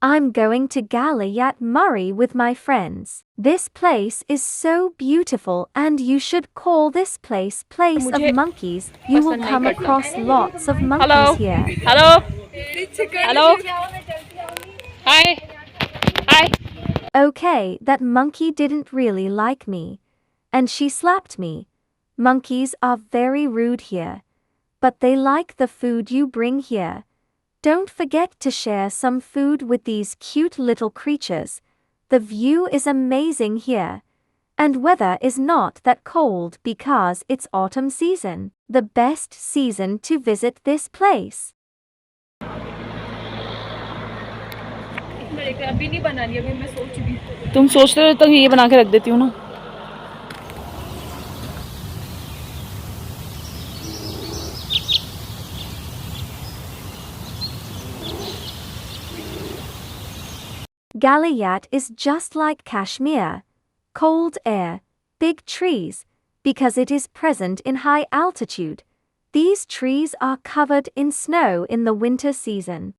I'm going to Galiyat, Murree with my friends. This place is so beautiful and you should call this place of मुझे monkeys. You will पसंद नहीं come करता। across lots of hello monkeys here. Hello hello hi hi Okay, that monkey didn't really like me. And she slapped me. Monkeys are very rude here. But they like the food you bring here. Don't forget to share some food with these cute little creatures. The view is amazing here. And weather is not that cold because it's autumn season. The best season to visit this place. अभी नहीं बना रही, अभी मैं सोच रही हूँ। तुम सोचते रहो तो ये बना के रख देती हूँ ना। Galiyat is just like Kashmir. Cold air, big trees, because it is present in high altitude. These trees are covered in snow in the winter season.